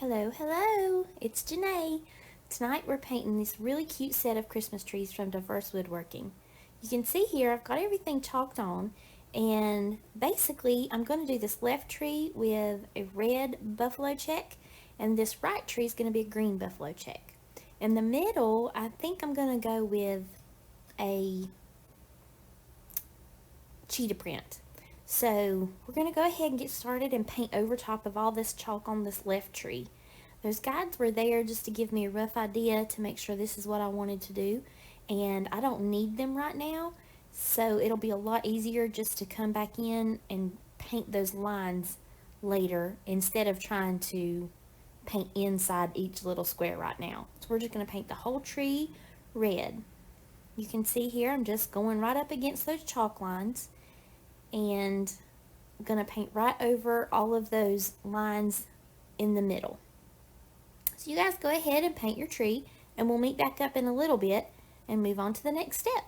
Hello, hello, it's Janae. Tonight we're painting this really cute set of Christmas trees from Diverse Woodworking. You can see here I've got everything chalked on, and basically I'm going to do this left tree with a red buffalo check, and this right tree is going to be a green buffalo check. In the middle, I think I'm going to go with a cheetah print. So we're going to go ahead and get started and paint over top of all this chalk on this left tree. Those guides were there just to give me a rough idea to make sure this is what I wanted to do, and I don't need them right now, so it'll be a lot easier just to come back in and paint those lines later instead of trying to paint inside each little square right now. So we're just going to paint the whole tree red. You can see here I'm just going right up against those chalk lines and I'm going to paint right over all of those lines in the middle. So you guys go ahead and paint your tree, and we'll meet back up in a little bit and move on to the next step.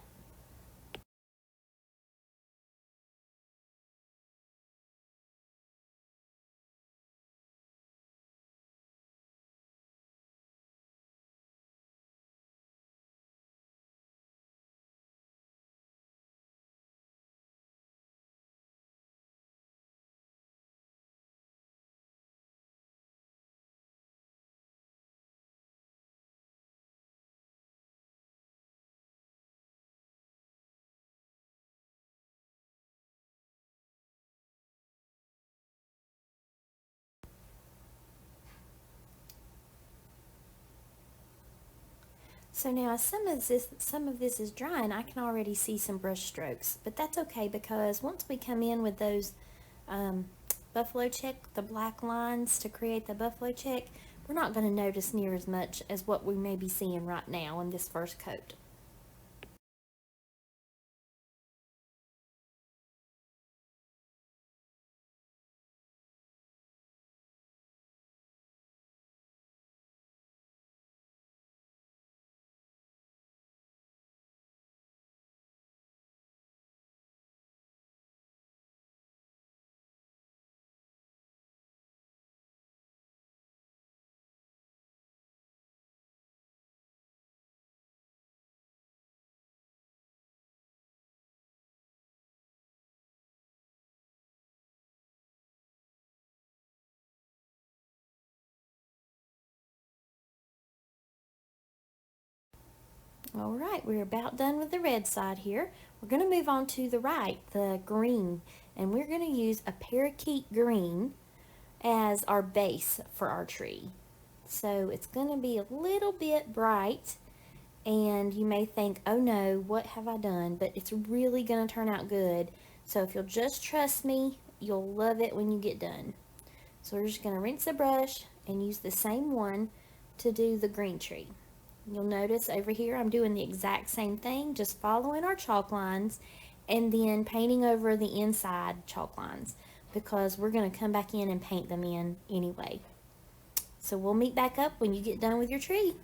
So now as some of this is drying, I can already see some brush strokes, but that's okay because once we come in with those um, buffalo check, the black lines to create the buffalo check, we're not going to notice near as much as what we may be seeing right now in this first coat. All right, we're about done with the red side here. We're going to move on to the right, the green, and we're going to use a parakeet green as our base for our tree. So it's going to be a little bit bright, and you may think, oh no, what have I done? But it's really going to turn out good. So if you'll just trust me, you'll love it when you get done. So we're just going to rinse the brush and use the same one to do the green tree. You'll notice over here I'm doing the exact same thing, just following our chalk lines and then painting over the inside chalk lines because we're going to come back in and paint them in anyway. So we'll meet back up when you get done with your tree.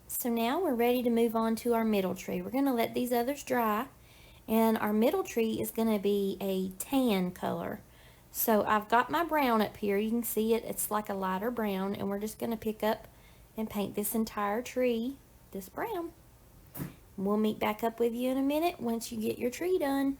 So now we're ready to move on to our middle tree. We're going to let these others dry, And our middle tree is going to be a tan color. So I've got my brown up here. You can see it. It's like a lighter brown. And we're just going to pick up and paint this entire tree this brown. We'll meet back up with you in a minute once you get your tree done.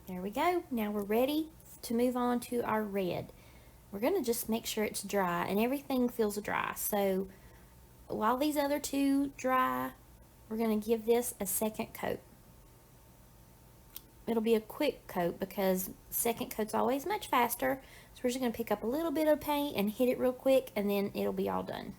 There we go. Now we're ready to move on to our red. We're going to just make sure it's dry and everything feels dry. So while these other two dry, we're going to give this a second coat. It'll be a quick coat because second coat's always much faster. So we're just going to pick up a little bit of paint and hit it real quick, and then it'll be all done.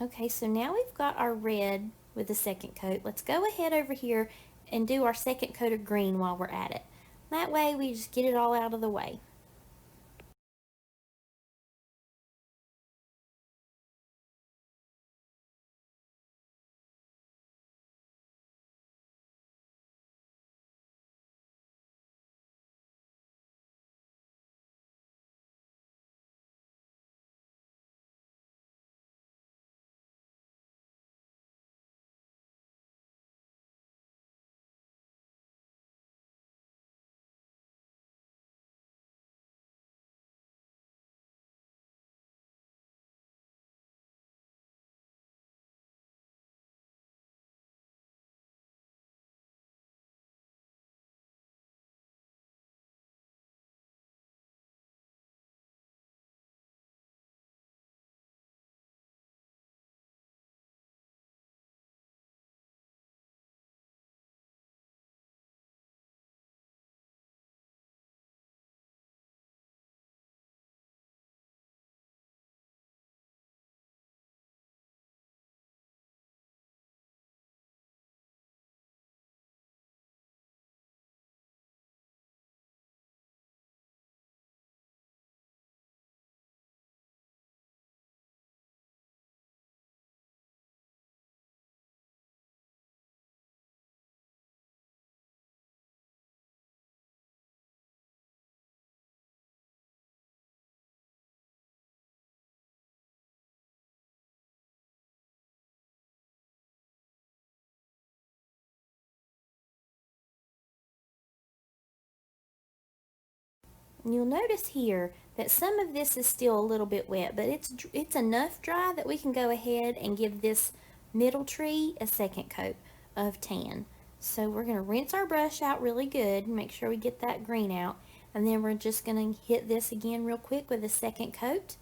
Okay, so now we've got our red with the second coat. Let's go ahead over here and do our second coat of green while we're at it. That way we just get it all out of the way. And you'll notice here that some of this is still a little bit wet, but it's enough dry that we can go ahead and give this middle tree a second coat of tan. So we're going to rinse our brush out really good and make sure we get that green out. And then we're just going to hit this again real quick with a second coat.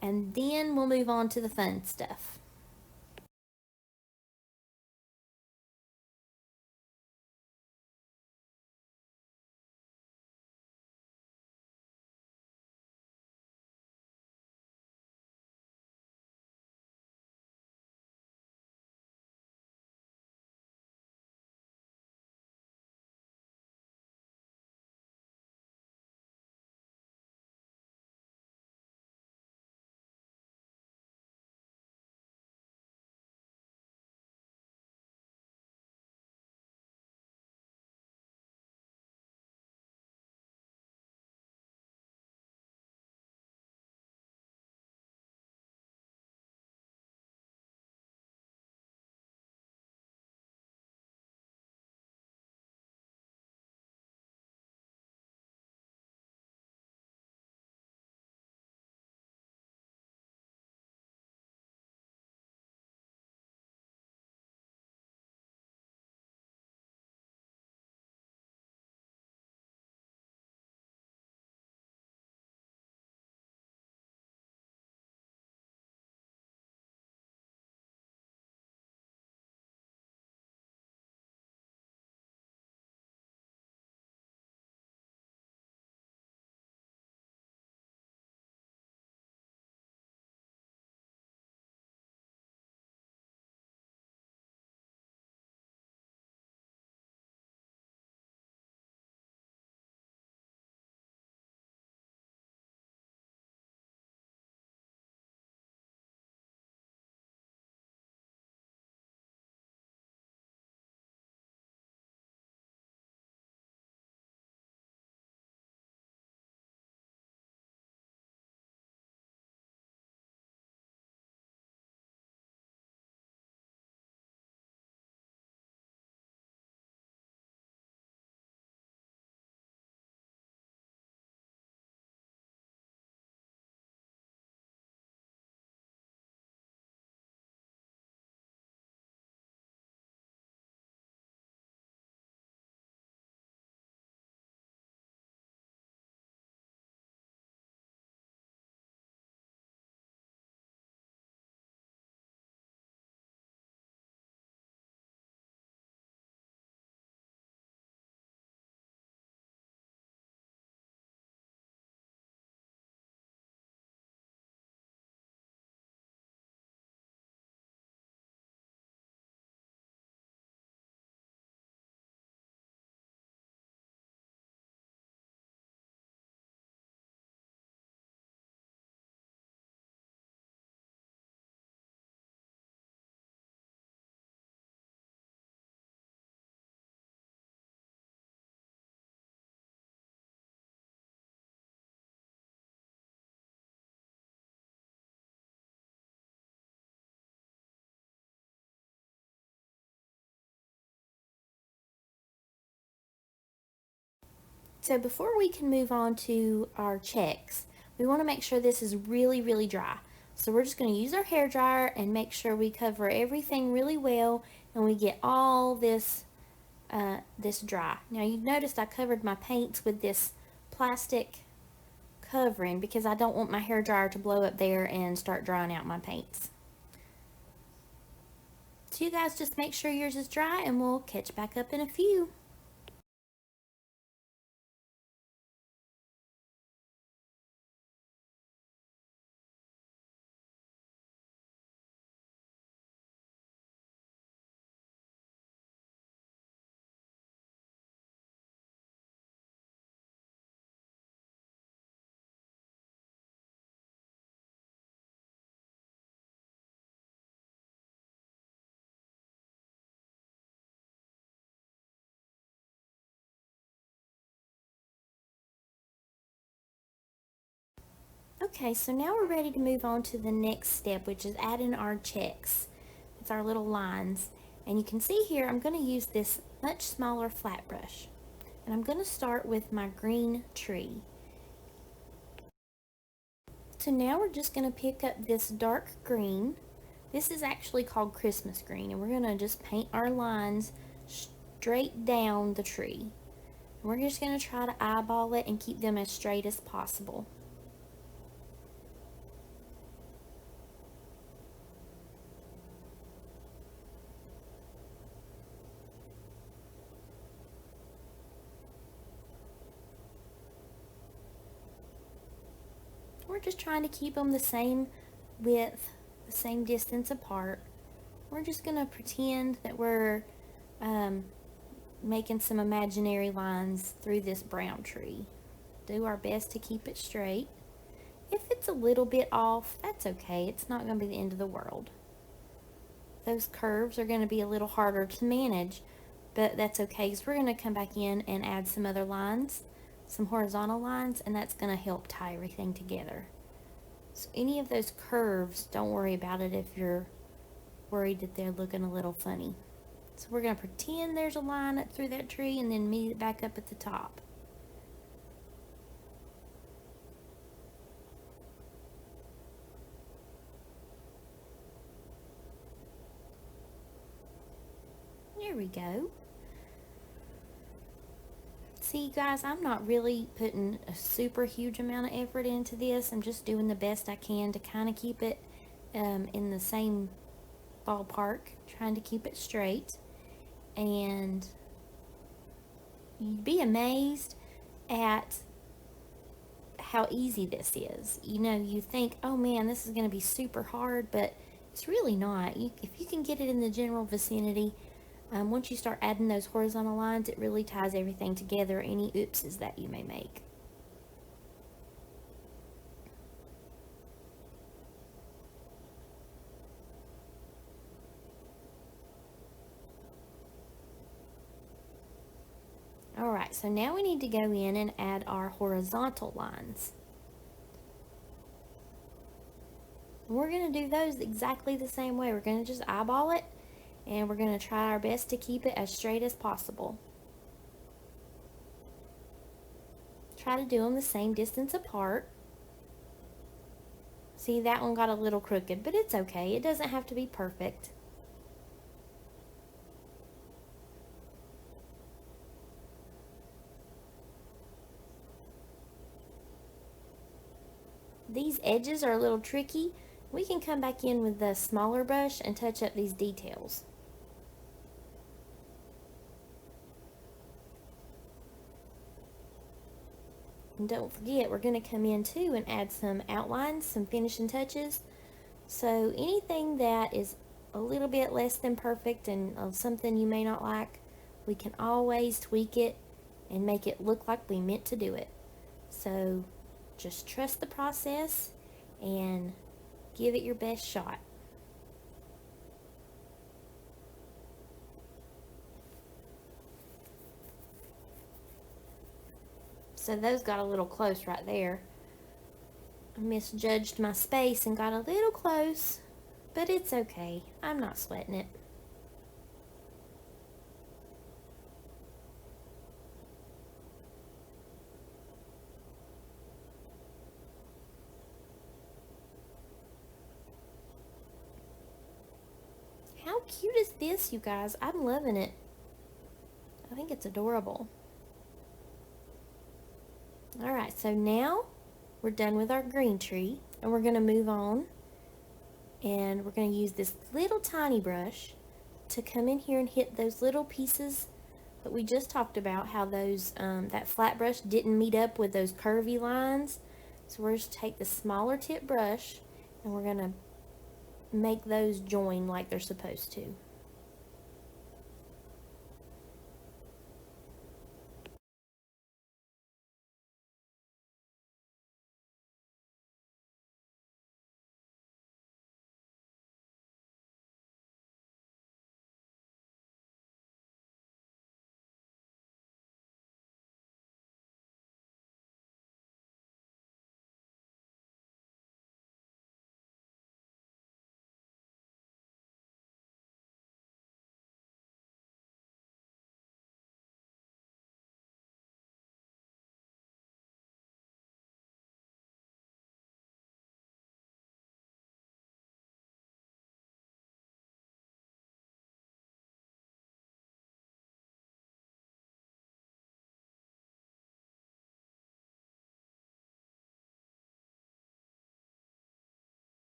And then we'll move on to the fun stuff. So before we can move on to our checks, we want to make sure this is really, really dry. So we're just going to use our hair dryer and make sure we cover everything really well and we get all this dry. Now you've noticed I covered my paints with this plastic covering because I don't want my hair dryer to blow up there and start drying out my paints. So you guys just make sure yours is dry and we'll catch back up in a few. Okay, so now we're ready to move on to the next step, which is adding our checks. It's our little lines. And you can see here, I'm going to use this much smaller flat brush. And I'm going to start with my green tree. So now we're just going to pick up this dark green. This is actually called Christmas green. And we're going to just paint our lines straight down the tree. And we're just going to try to eyeball it and keep them as straight as possible. We're just trying to keep them the same width, the same distance apart. We're just going to pretend that we're making some imaginary lines through this brown tree. Do our best to keep it straight. If it's a little bit off, that's okay. It's not going to be the end of the world. Those curves are going to be a little harder to manage, but that's okay because we're going to come back in and add some other lines, some horizontal lines, and that's going to help tie everything together. So any of those curves, don't worry about it if you're worried that they're looking a little funny. So we're going to pretend there's a line up through that tree and then meet it back up at the top. There we go. See guys, I'm not really putting a super huge amount of effort into this. I'm just doing the best I can to kind of keep it in the same ballpark, trying to keep it straight. And you'd be amazed at how easy this is. You know, you think, oh man, this is going to be super hard, but it's really not. If you can get it in the general vicinity, once you start adding those horizontal lines, it really ties everything together, any oopses that you may make. Alright, so now we need to go in and add our horizontal lines. We're going to do those exactly the same way. We're going to just eyeball it, and we're going to try our best to keep it as straight as possible. Try to do them the same distance apart. See, that one got a little crooked, but it's okay. It doesn't have to be perfect. These edges are a little tricky. We can come back in with the smaller brush and touch up these details. And don't forget, we're going to come in too and add some outlines, some finishing touches. So anything that is a little bit less than perfect and something you may not like, we can always tweak it and make it look like we meant to do it. So just trust the process and give it your best shot. So those got a little close right there. I misjudged my space and got a little close, but it's okay. I'm not sweating it. cute is this, you guys? I'm loving it. I think it's adorable. Alright, so now we're done with our green tree, and we're going to move on, and we're going to use this little tiny brush to come in here and hit those little pieces that we just talked about, how those that flat brush didn't meet up with those curvy lines. So we're just take the smaller tip brush, and we're going to make those join like they're supposed to.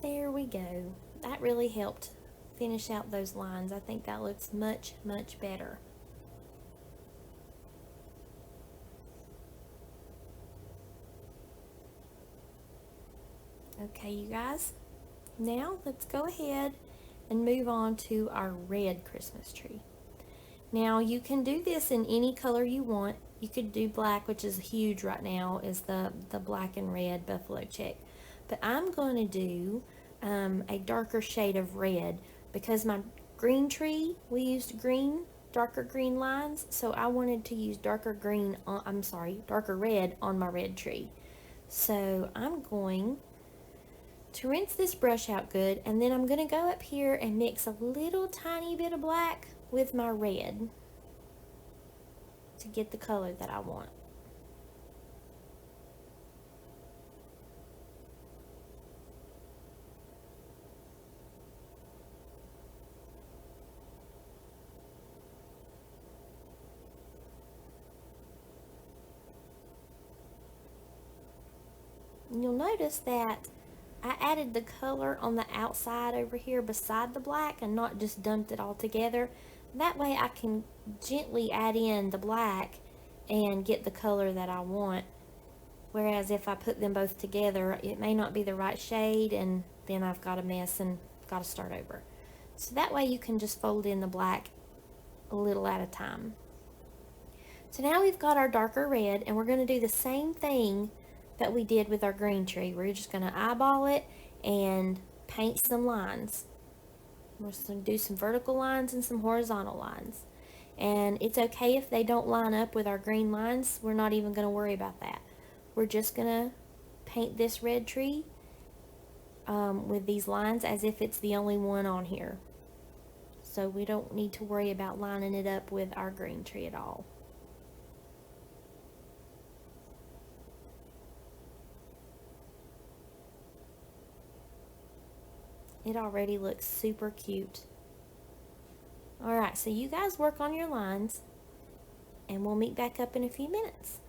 There we go. That really helped finish out those lines. I think that looks much, much better. Okay, you guys, now let's go ahead and move on to our red Christmas tree. Now you can do this in any color you want. You could do black, which is huge right now, is the black and red buffalo check. But I'm going to do a darker shade of red because my green tree, we used green, darker green lines. So I wanted to use darker green, darker red on my red tree. So I'm going to rinse this brush out good, and then I'm going to go up here and mix a little tiny bit of black with my red to get the color that I want. And you'll notice that I added the color on the outside over here beside the black and not just dumped it all together. That way I can gently add in the black and get the color that I want. Whereas if I put them both together, it may not be the right shade, and then I've got a mess and got to start over. So that way you can just fold in the black a little at a time. So now we've got our darker red, and we're going to do the same thing that we did with our green tree. We're just going to eyeball it and paint some lines. We're just going to do some vertical lines and some horizontal lines. And it's okay if they don't line up with our green lines. We're not even going to worry about that. We're just going to paint this red tree with these lines as if it's the only one on here. So we don't need to worry about lining it up with our green tree at all. It already looks super cute. Alright, so you guys work on your lines, and we'll meet back up in a few minutes.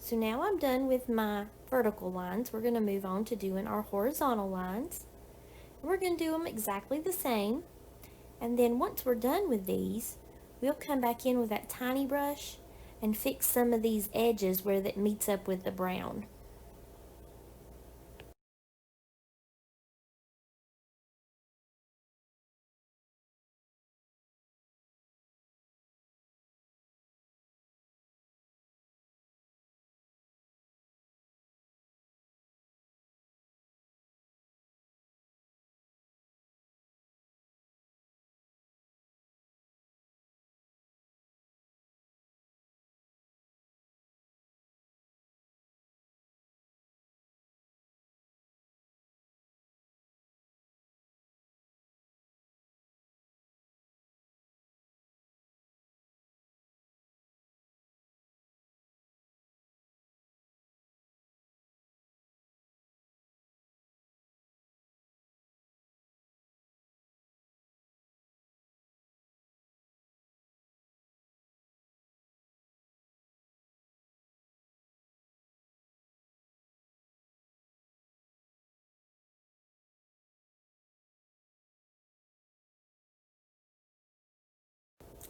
So now I'm done with my vertical lines. We're going to move on to doing our horizontal lines. We're going to do them exactly the same. And then once we're done with these, we'll come back in with that tiny brush and fix some of these edges where that meets up with the brown.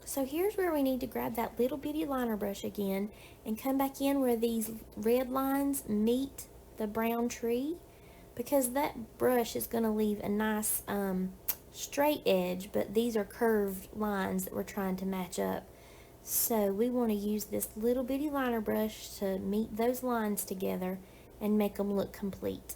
So here's where we need to grab that little bitty liner brush again and come back in where these red lines meet the brown tree, because that brush is going to leave a nice straight edge, but these are curved lines that we're trying to match up. So we want to use this little bitty liner brush to meet those lines together and make them look complete.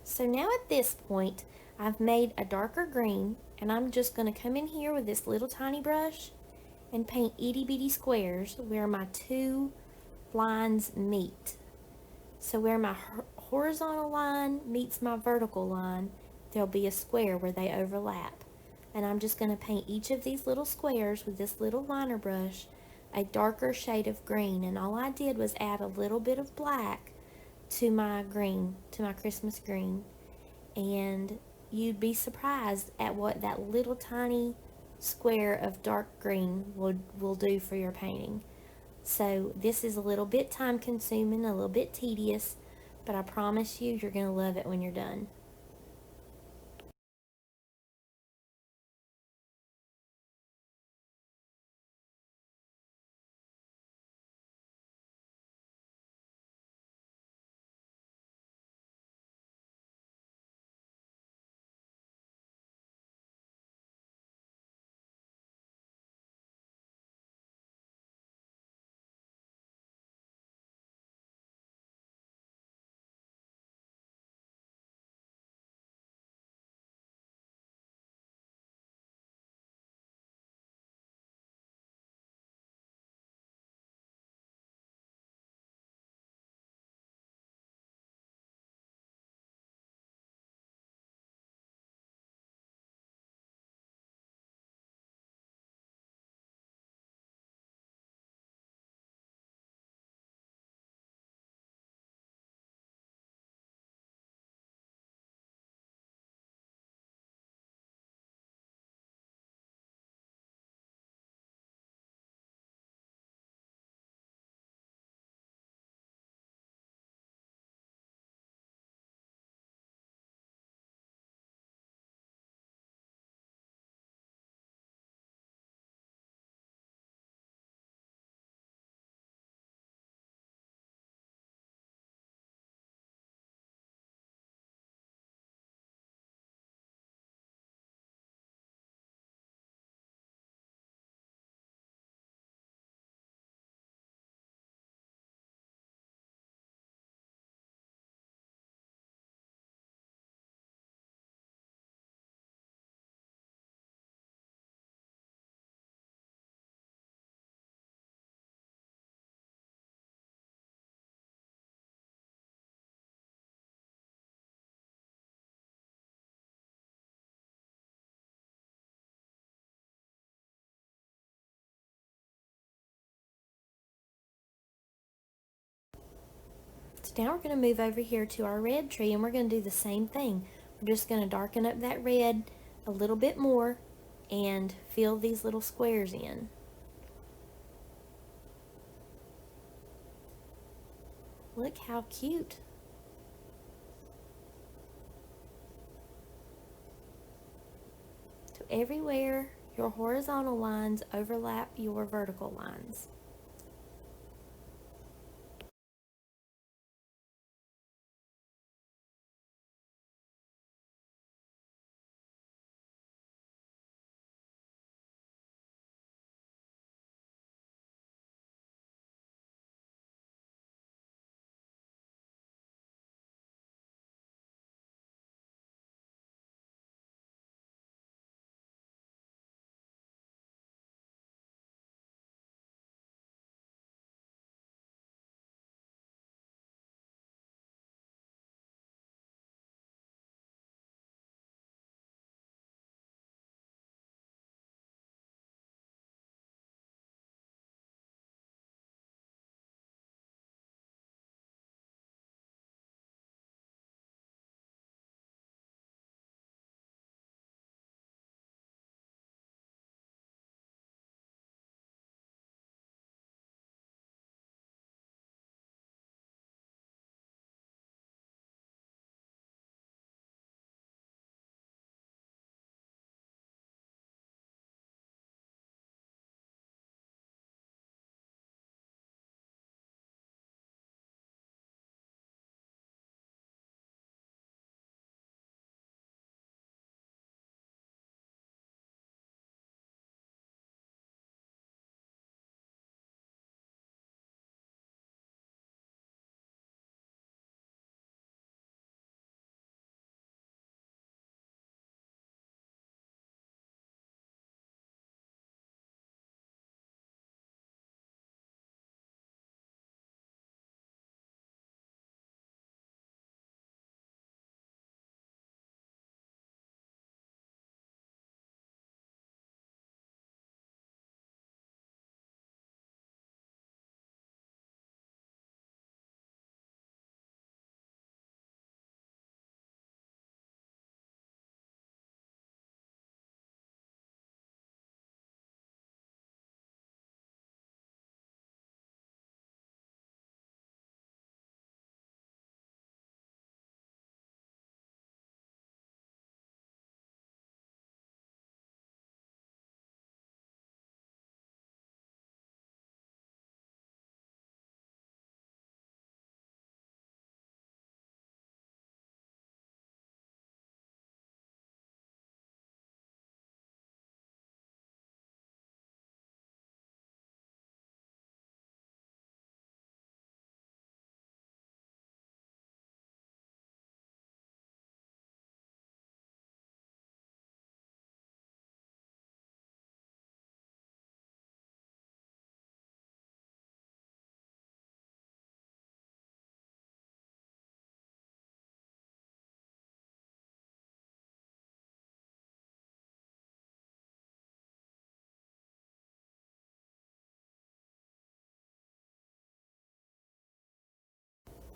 So now at this point, I've made a darker green, and I'm just going to come in here with this little tiny brush and paint itty bitty squares where my two lines meet. So where my horizontal line meets my vertical line, there'll be a square where they overlap. And I'm just going to paint each of these little squares with this little liner brush a darker shade of green. And all I did was add a little bit of black to my green, to my Christmas green. And you'd be surprised at what that little tiny square of dark green will do for your painting. So this is a little bit time consuming, a little bit tedious, but I promise you, you're going to love it when you're done. Now we're going to move over here to our red tree and we're going to do the same thing. We're just going to darken up that red a little bit more and fill these little squares in. Look how cute. So everywhere your horizontal lines overlap your vertical lines.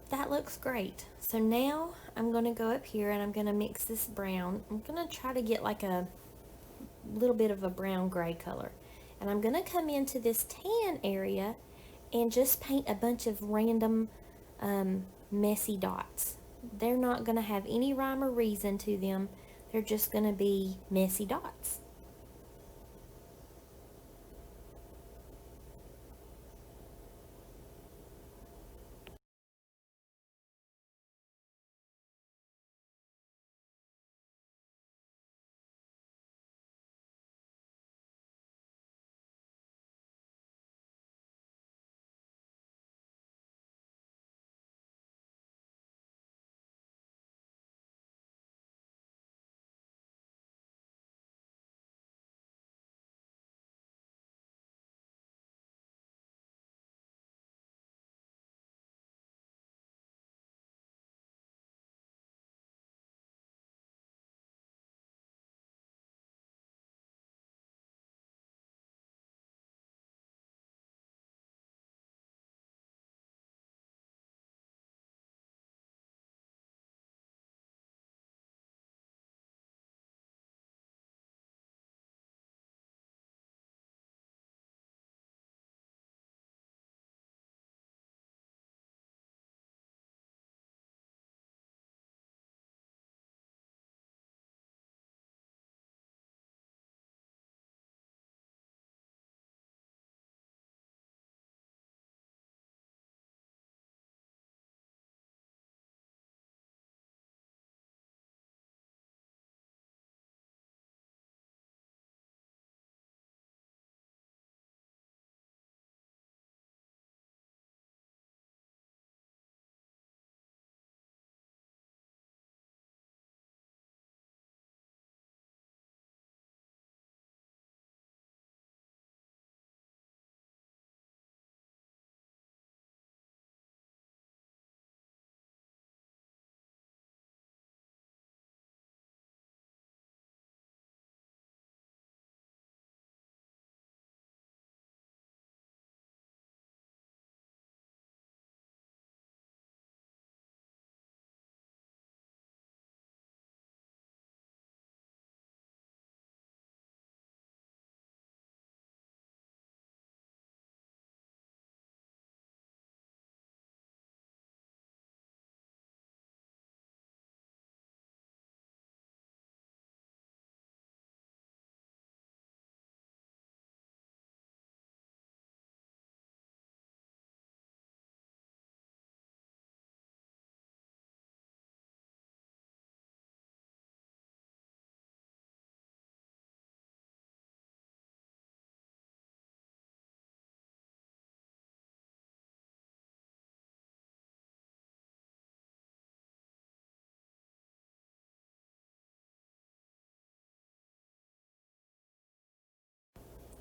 That looks great. So now I'm going to go up here and I'm going to mix this brown. I'm going to try to get like a little bit of a brown gray color. And I'm going to come into this tan area and just paint a bunch of random messy dots. They're not going to have any rhyme or reason to them. They're just going to be messy dots.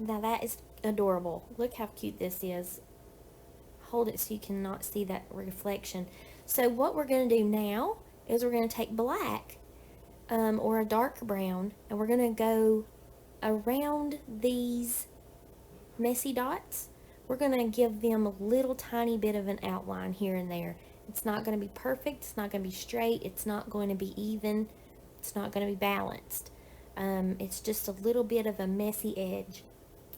Now that is adorable. Look how cute this is. Hold it so you cannot see that reflection. So what we're going to do now is we're going to take black or a dark brown, and we're going to go around these messy dots. We're going to give them a little tiny bit of an outline here and there. It's not going to be perfect. It's not going to be straight. It's not going to be even. It's not going to be balanced. It's just a little bit of a messy edge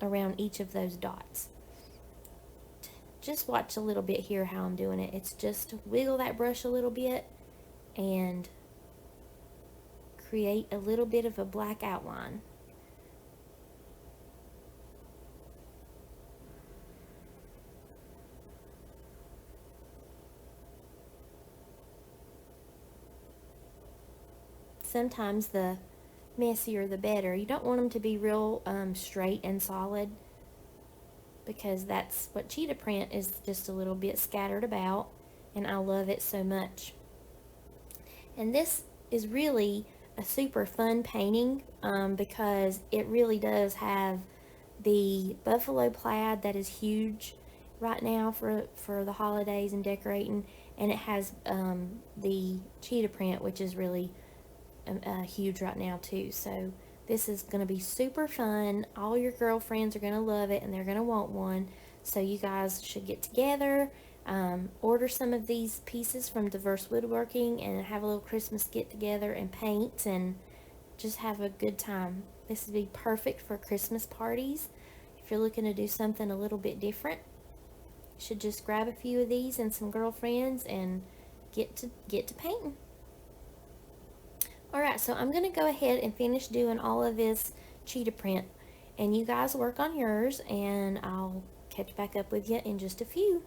around each of those dots. Just watch a little bit here how I'm doing it. It's just wiggle that brush a little bit and create a little bit of a black outline. Sometimes the messier the better. You don't want them to be real straight and solid, because that's what cheetah print is, just a little bit scattered about, and I love it so much. And this is really a super fun painting because it really does have the buffalo plaid that is huge right now for the holidays and decorating, and it has the cheetah print, which is really huge right now too. So this is going to be super fun. All your girlfriends are going to love it, and they're going to want one. So you guys should get together, order some of these pieces from Diverse Woodworking, and have a little Christmas get together and paint and just have a good time. This would be perfect for Christmas parties. If you're looking to do something a little bit different, you should just grab a few of these and some girlfriends and get to painting. Alright, so I'm going to go ahead and finish doing all of this cheetah print, and you guys work on yours, and I'll catch back up with you in just a few.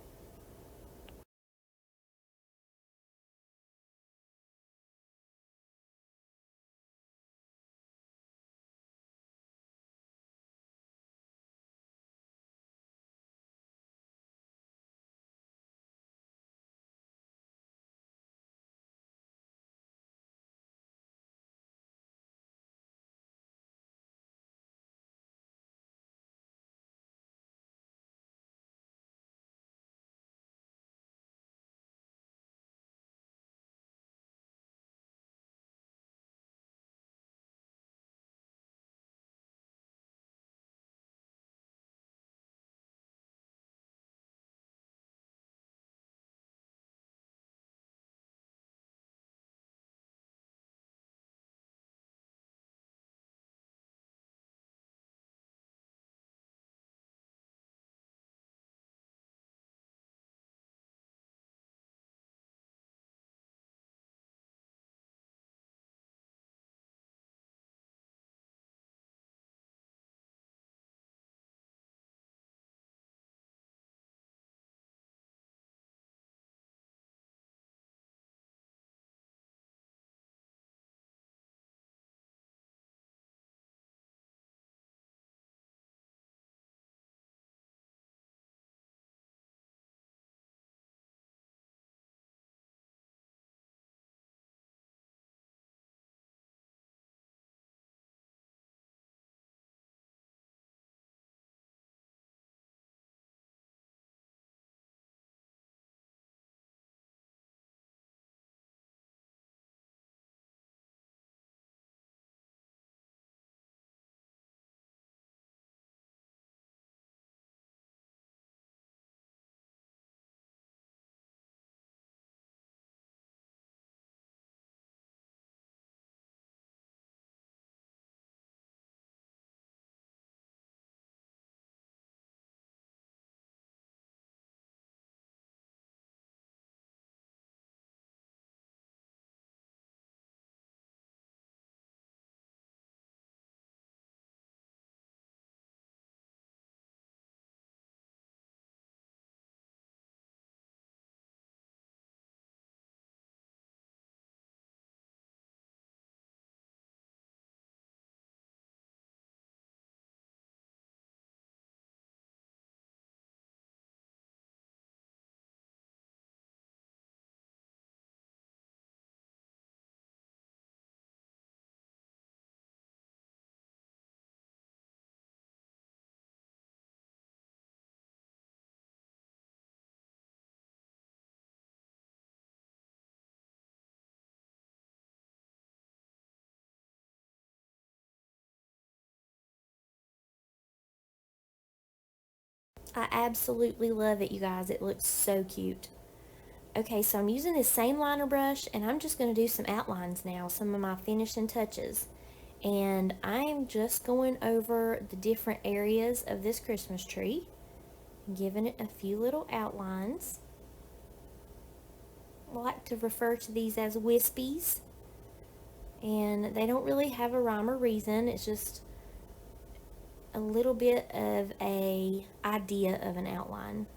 I absolutely love it, you guys. It looks so cute. Okay, so I'm using this same liner brush and I'm just going to do some outlines now, some of my finishing touches. And I am just going over the different areas of this Christmas tree, giving it a few little outlines. I like to refer to these as wispies, and they don't really have a rhyme or reason. It's just a little bit of a idea of an outline.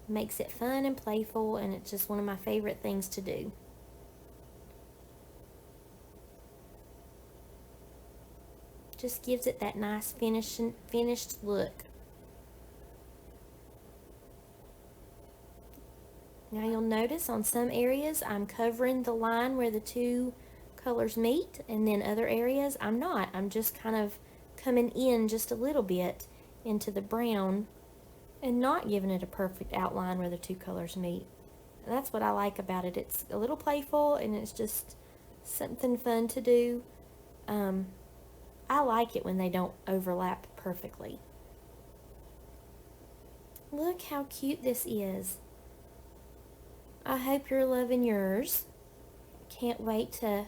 Makes it fun and playful, and it's just one of my favorite things to do. Just gives it that nice finished look. Now you'll notice on some areas I'm covering the line where the two colors meet, and then other areas I'm not. I'm just kind of coming in just a little bit into the brown and not giving it a perfect outline where the two colors meet. And that's what I like about it. It's a little playful and it's just something fun to do. I like it when they don't overlap perfectly. Look how cute this is. I hope you're loving yours. Can't wait to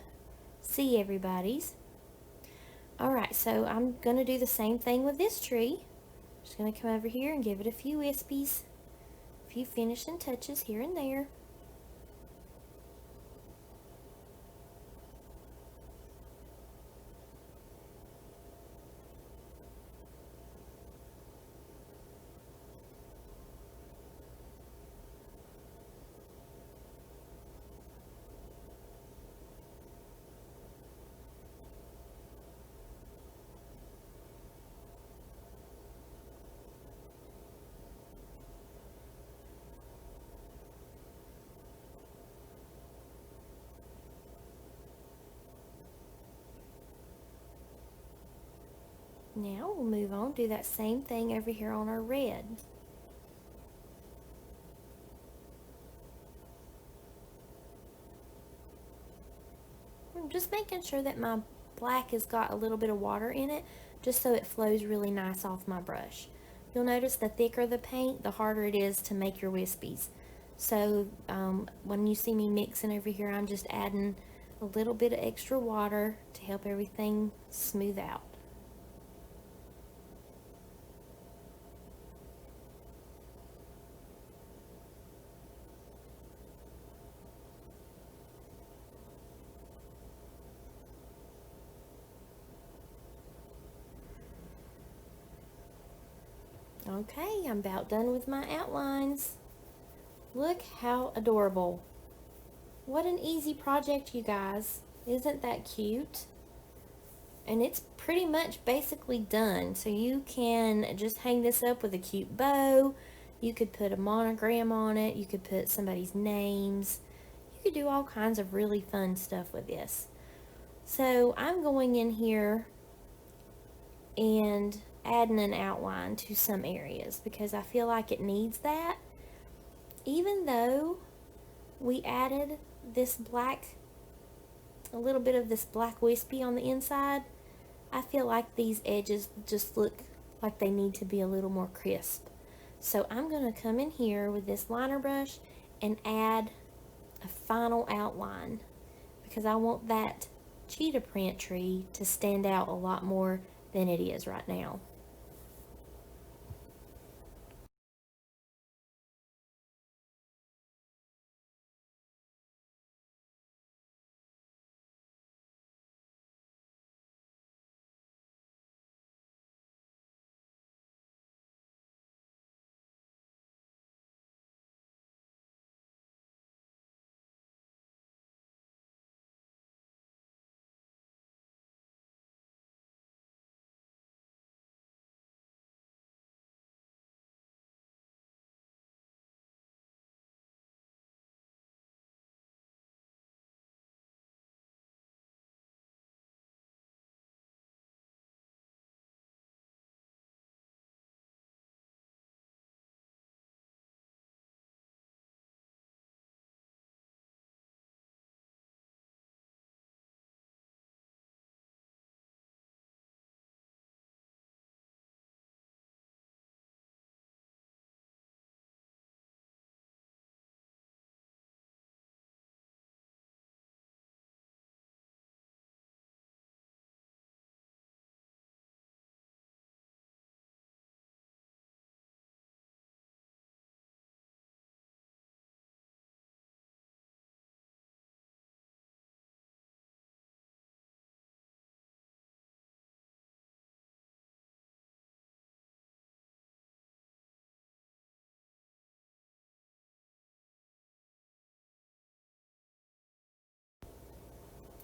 see everybody's. Alright, so I'm going to do the same thing with this tree. Just going to come over here and give it a few wispies, a few finishing touches here and there. Now we'll move on, do that same thing over here on our red. I'm just making sure that my black has got a little bit of water in it, just so it flows really nice off my brush. You'll notice the thicker the paint, the harder it is to make your wispies. So when you see me mixing over here, I'm just adding a little bit of extra water to help everything smooth out. Okay, I'm about done with my outlines. Look how adorable. What an easy project, you guys. Isn't that cute? And it's pretty much basically done. So you can just hang this up with a cute bow. You could put a monogram on it. You could put somebody's names. You could do all kinds of really fun stuff with this. So I'm going in here and adding an outline to some areas because I feel like it needs that. Even though we added this black, a little bit of this black wispy on the inside, I feel like these edges just look like they need to be a little more crisp. So I'm going to come in here with this liner brush and add a final outline because I want that cheetah print tree to stand out a lot more than it is right now.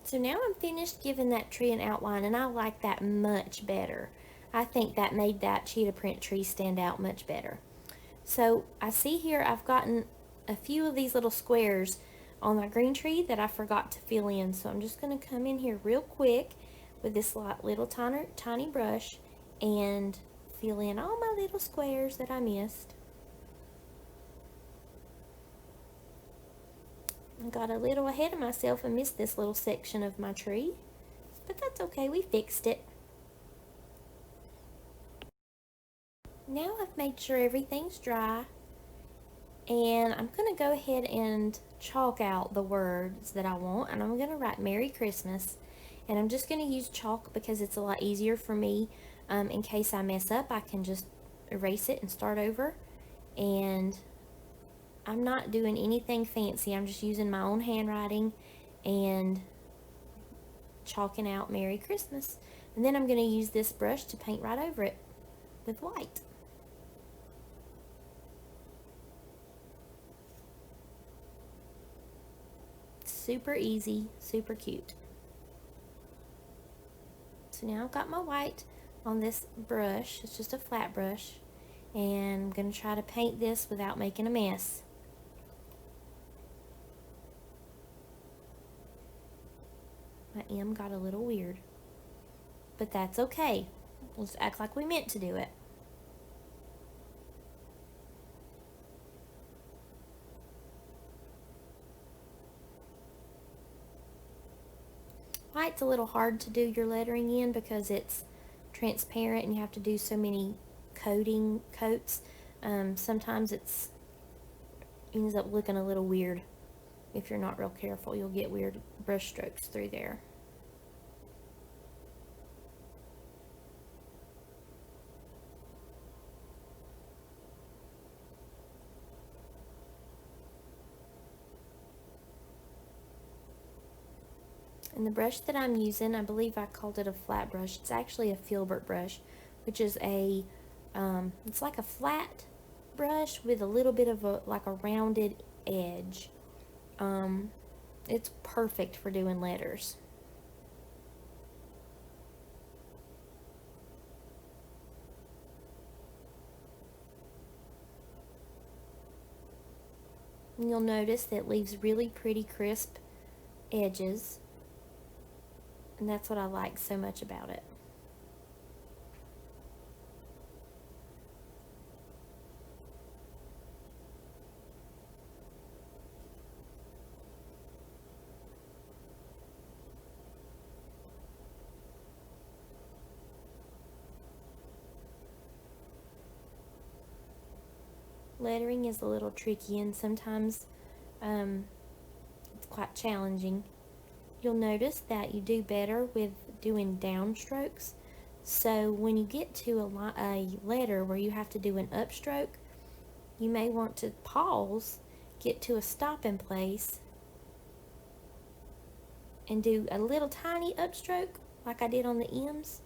So now I'm finished giving that tree an outline, and I like that much better. I think that made that cheetah print tree stand out much better. So I see here I've gotten a few of these little squares on my green tree that I forgot to fill in. So I'm just going to come in here real quick with this little tiny brush and fill in all my little squares that I missed. I got a little ahead of myself and missed this little section of my tree, but that's okay, we fixed it. Now I've made sure everything's dry, and I'm going to go ahead and chalk out the words that I want, and I'm going to write Merry Christmas, and I'm just going to use chalk because it's a lot easier for me. In case I mess up, I can just erase it and start over, and I'm not doing anything fancy. I'm just using my own handwriting and chalking out Merry Christmas. And then I'm going to use this brush to paint right over it with white. Super easy, super cute. So now I've got my white on this brush. It's just a flat brush. And I'm going to try to paint this without making a mess. My M got a little weird, but that's okay. We'll just act like we meant to do it. White's a little hard to do your lettering in because it's transparent and you have to do so many coats. Sometimes it ends up looking a little weird. If you're not real careful, you'll get weird brush strokes through there. And the brush that I'm using, I believe I called it a flat brush. It's actually a filbert brush, which is it's like a flat brush with a little bit of like a rounded edge. It's perfect for doing letters. And you'll notice that it leaves really pretty crisp edges, and that's what I like so much about it. Lettering is a little tricky, and sometimes it's quite challenging. You'll notice that you do better with doing downstrokes. So when you get to a letter where you have to do an upstroke, you may want to pause, get to a stopping place, and do a little tiny upstroke like I did on the M's,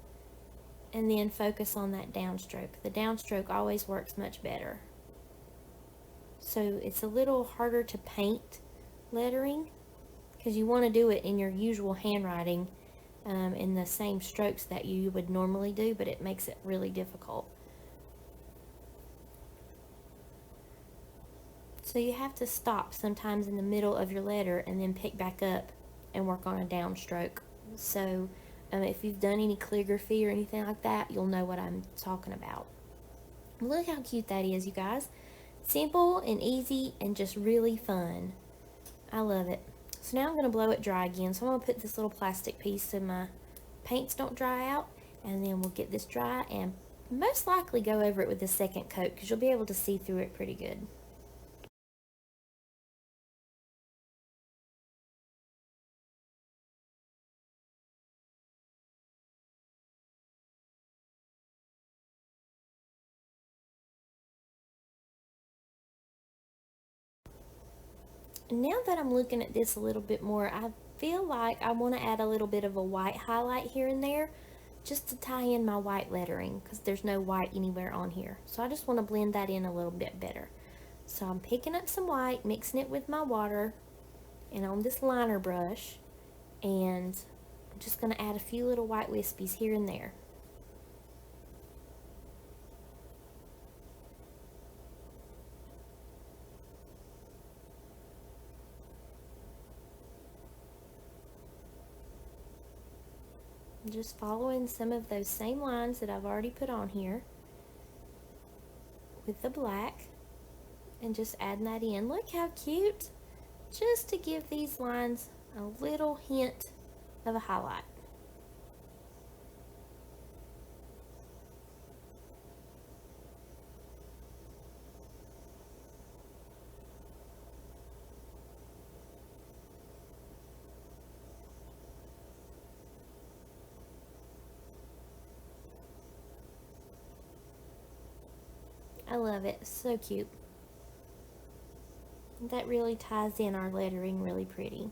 and then focus on that downstroke. The downstroke always works much better. So it's a little harder to paint lettering because you want to do it in your usual handwriting in the same strokes that you would normally do, but it makes it really difficult. So you have to stop sometimes in the middle of your letter and then pick back up and work on a downstroke. So if you've done any calligraphy or anything like that, you'll know what I'm talking about. Look how cute that is, you guys. Simple and easy and just really fun. I love it. So now I'm going to blow it dry again. So I'm going to put this little plastic piece so my paints don't dry out, and then we'll get this dry and most likely go over it with the second coat because you'll be able to see through it pretty good. And now that I'm looking at this a little bit more, I feel like I want to add a little bit of a white highlight here and there just to tie in my white lettering because there's no white anywhere on here. So I just want to blend that in a little bit better. So I'm picking up some white, mixing it with my water and on this liner brush, And I'm just going to add a few little white wispies here and there. I'm just following some of those same lines that I've already put on here with the black and just adding that in. Look how cute! Just to give these lines a little hint of a highlight. I love it. So cute. That really ties in our lettering really pretty.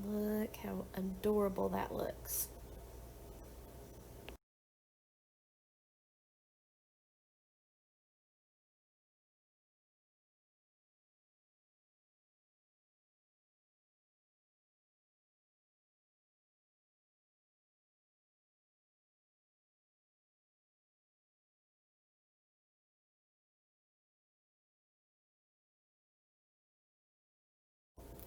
Look how adorable that looks.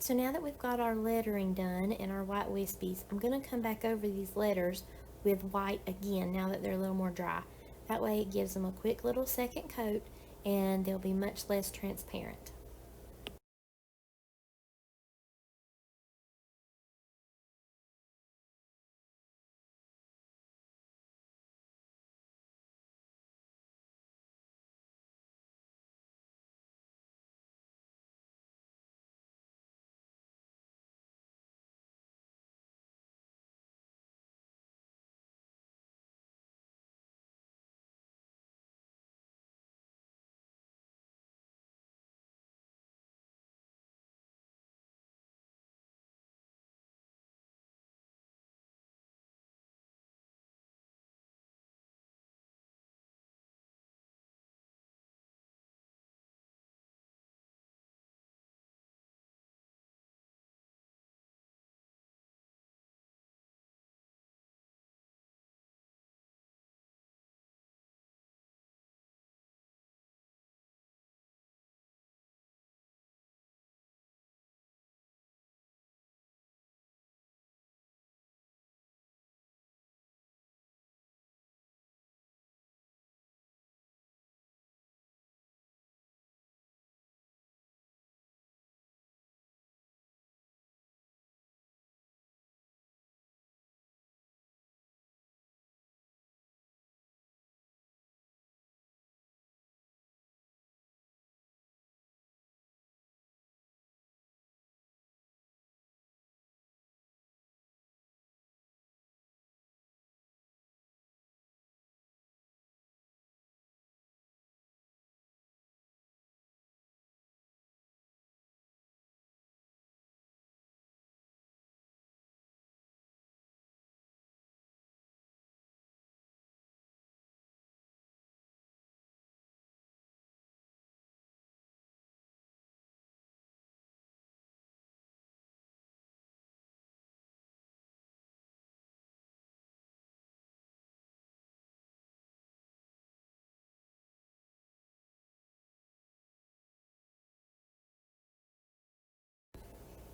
So now that we've got our lettering done and our white wispies, I'm going to come back over these letters with white again now that they're a little more dry. That way it gives them a quick little second coat and they'll be much less transparent.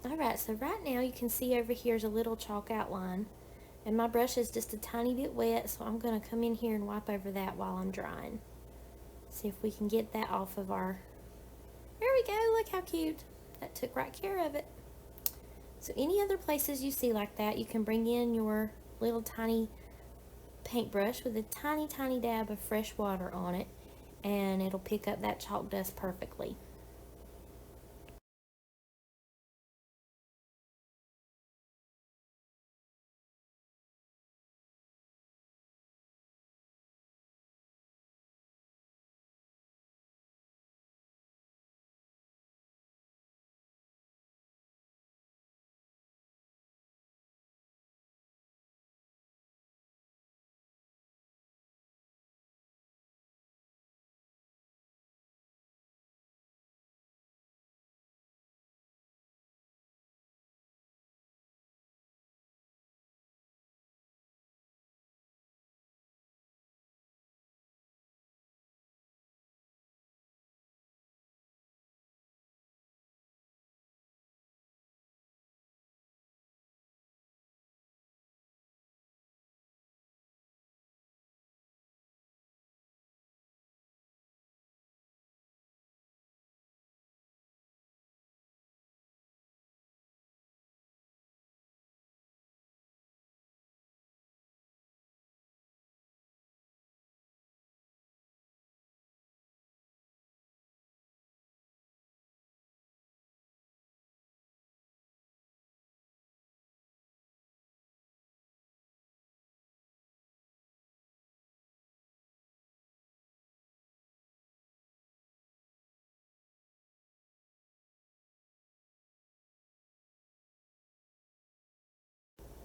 Alright, so right now you can see over here is a little chalk outline. And my brush is just a tiny bit wet, so I'm going to come in here and wipe over that while I'm drying. See if we can get that off of our... There we go, look how cute. That took right care of it. So any other places you see like that, you can bring in your little tiny paintbrush with a tiny, tiny dab of fresh water on it, and it'll pick up that chalk dust perfectly.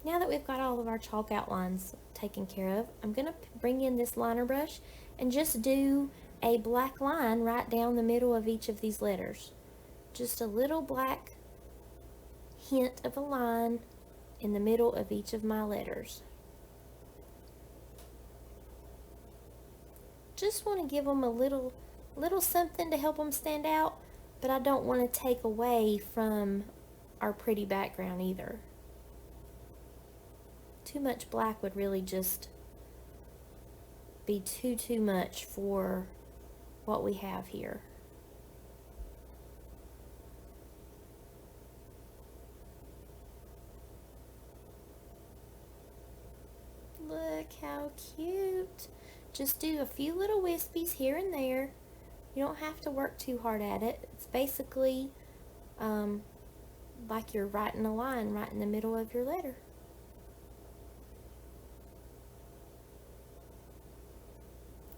Now that we've got all of our chalk outlines taken care of, I'm going to bring in this liner brush and just do a black line right down the middle of each of these letters. Just a little black hint of a line in the middle of each of my letters. Just want to give them a little something to help them stand out, but I don't want to take away from our pretty background either. Too much black would really just be too much for what we have here. Look how cute. Just do a few little wispies here and there. You don't have to work too hard at it. It's basically like you're writing a line right in the middle of your letter.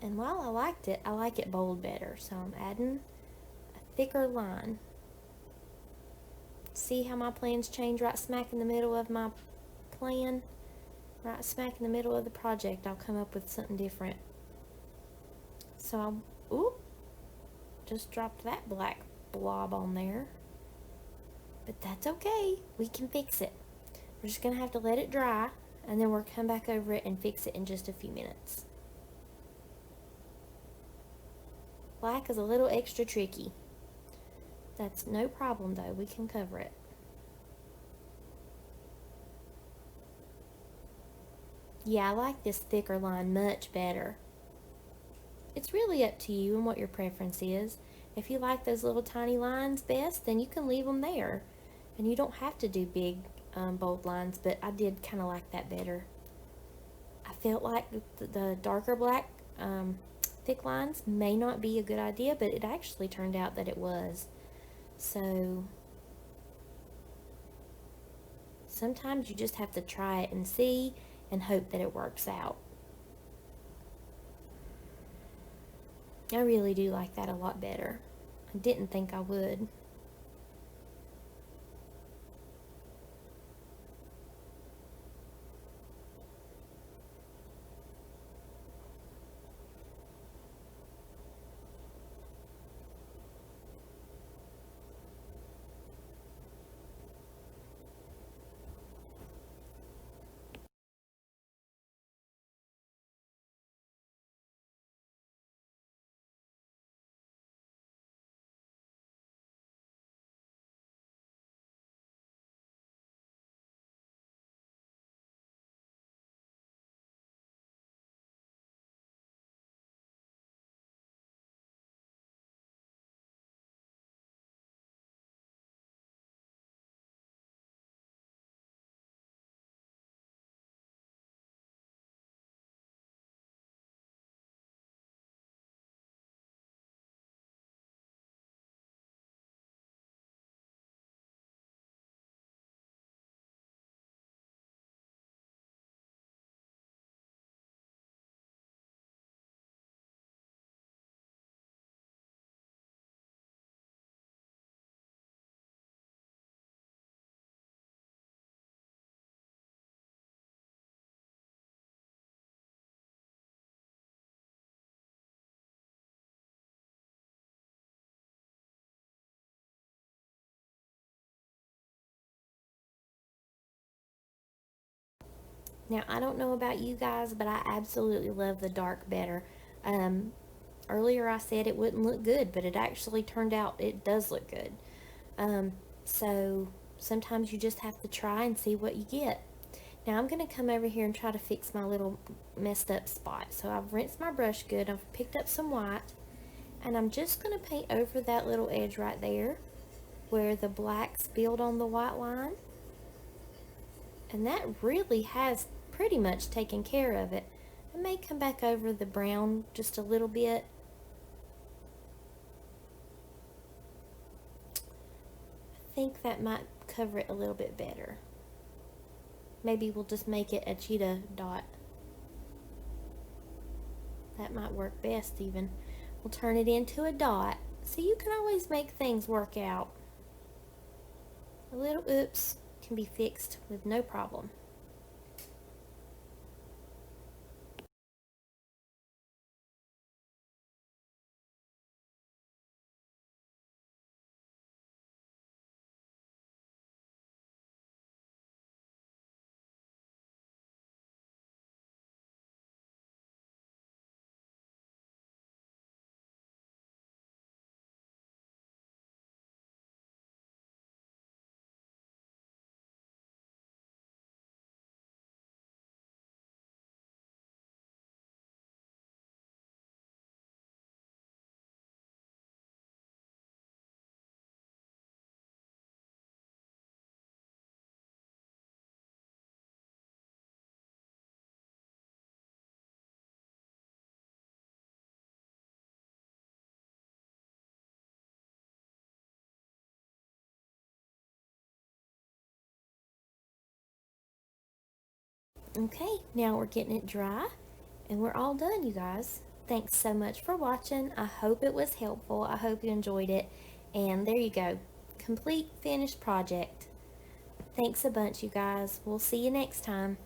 And while I liked it, I like it bold better, so I'm adding a thicker line. See how my plans change right smack in the middle of my plan? Right smack in the middle of the project, I'll come up with something different. So just dropped that black blob on there. But that's okay, we can fix it. We're just gonna have to let it dry, and then we'll come back over it and fix it in just a few minutes. Black is a little extra tricky. That's no problem though, we can cover it. Yeah, I like this thicker line much better. It's really up to you and what your preference is. If you like those little tiny lines best, then you can leave them there. And you don't have to do big, bold lines, but I did kind of like that better. I felt like the darker black, thick lines may not be a good idea, but it actually turned out that it was. So sometimes you just have to try it and see and hope that it works out. I really do like that a lot better. I didn't think I would. Now, I don't know about you guys, but I absolutely love the dark better. Um, Earlier I said it wouldn't look good, but it actually turned out it does look good. So sometimes you just have to try and see what you get. Now I'm going to come over here and try to fix my little messed up spot. So I've rinsed my brush good. I've picked up some white, and I'm just going to paint over that little edge right there where the black spilled on the white line. And that really has pretty much taken care of it. I may come back over the brown just a little bit. I think that might cover it a little bit better. Maybe we'll just make it a cheetah dot. That might work best even. We'll turn it into a dot. So you can always make things work out. A little oops can be fixed with no problem. Okay, now we're getting it dry and we're all done, you guys. Thanks so much for watching. I hope it was helpful. I hope you enjoyed it. And there you go. Complete finished project. Thanks a bunch, you guys. We'll see you next time.